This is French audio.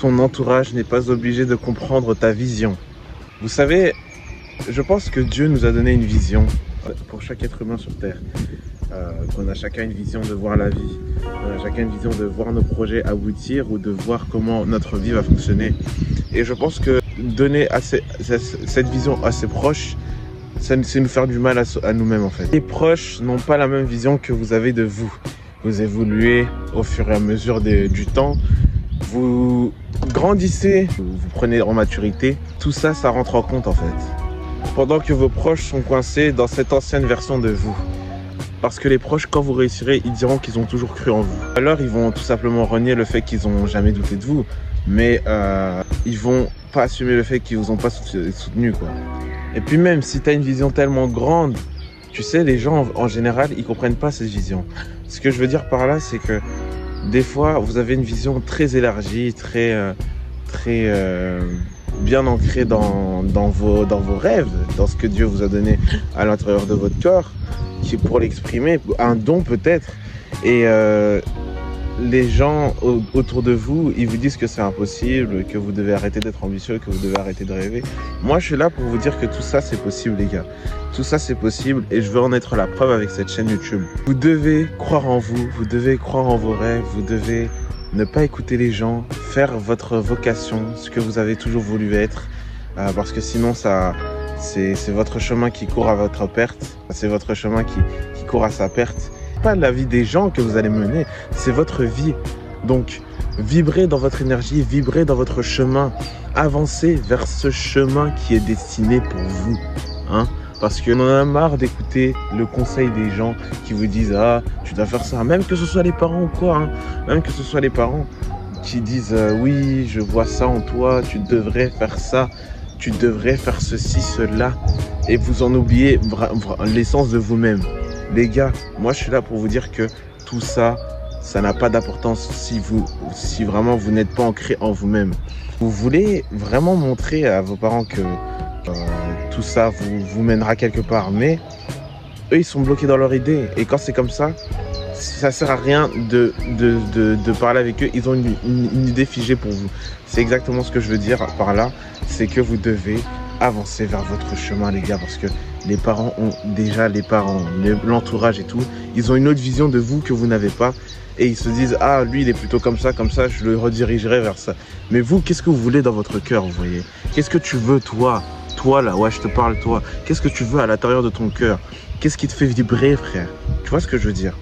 ton entourage n'est pas obligé de comprendre ta vision. Vous savez, je pense que Dieu nous a donné une vision pour chaque être humain sur Terre. Qu'on a chacun une vision de voir la vie. On a chacun une vision de voir nos projets aboutir ou de voir comment notre vie va fonctionner. Et je pense que donner cette vision à ses proches, c'est nous faire du mal à nous-mêmes en fait. Les proches n'ont pas la même vision que vous avez de vous. Vous évoluez au fur et à mesure du temps. Vous grandissez, vous prenez en maturité. Tout ça, ça rentre en compte en fait. Pendant que vos proches sont coincés dans cette ancienne version de vous. Parce que les proches, quand vous réussirez, ils diront qu'ils ont toujours cru en vous. Alors, ils vont tout simplement renier le fait qu'ils n'ont jamais douté de vous. Mais ils vont pas assumer le fait qu'ils vous ont pas soutenu, quoi. Et puis même, si tu as une vision tellement grande, tu sais, les gens, en général, ils comprennent pas cette vision. Ce que je veux dire par là, c'est que des fois, vous avez une vision très élargie, très bien ancrée dans vos rêves, dans ce que Dieu vous a donné à l'intérieur de votre corps, qui est pour l'exprimer, un don peut-être. Et les gens autour de vous, ils vous disent que c'est impossible, que vous devez arrêter d'être ambitieux, que vous devez arrêter de rêver. Moi, je suis là pour vous dire que tout ça, c'est possible, les gars. Tout ça, c'est possible et je veux en être la preuve avec cette chaîne YouTube. Vous devez croire en vous, vous devez croire en vos rêves, vous devez ne pas écouter les gens, faire votre vocation, ce que vous avez toujours voulu être, parce que sinon, c'est votre chemin qui court à votre perte, c'est votre chemin qui court à sa perte. Pas la vie des gens que vous allez mener, c'est votre vie. Donc, vibrez dans votre énergie, vibrez dans votre chemin, avancez vers ce chemin qui est destiné pour vous. Hein? Parce qu'on en a marre d'écouter le conseil des gens qui vous disent « Ah, tu dois faire ça », même que ce soit les parents ou quoi, hein. Même que ce soit les parents qui disent « Oui, je vois ça en toi, tu devrais faire ça, tu devrais faire ceci, cela », et vous en oubliez l'essence de vous-même. Les gars, moi je suis là pour vous dire que tout ça, ça n'a pas d'importance si vraiment vous n'êtes pas ancré en vous-même. Vous voulez vraiment montrer à vos parents que tout ça vous mènera quelque part, mais eux ils sont bloqués dans leur idée. Et quand c'est comme ça sert à rien de parler avec eux. Ils ont une idée figée pour vous. C'est exactement ce que je veux dire par là, c'est que vous devez avancer vers votre chemin, les gars, parce que les parents ont déjà l'entourage et tout. Ils ont une autre vision de vous que vous n'avez pas. Et ils se disent, ah, lui, il est plutôt comme ça, je le redirigerai vers ça. Mais vous, qu'est-ce que vous voulez dans votre cœur, vous voyez? Qu'est-ce que tu veux, toi? Toi, là, ouais, je te parle, toi. Qu'est-ce que tu veux à l'intérieur de ton cœur? Qu'est-ce qui te fait vibrer, frère? Tu vois ce que je veux dire?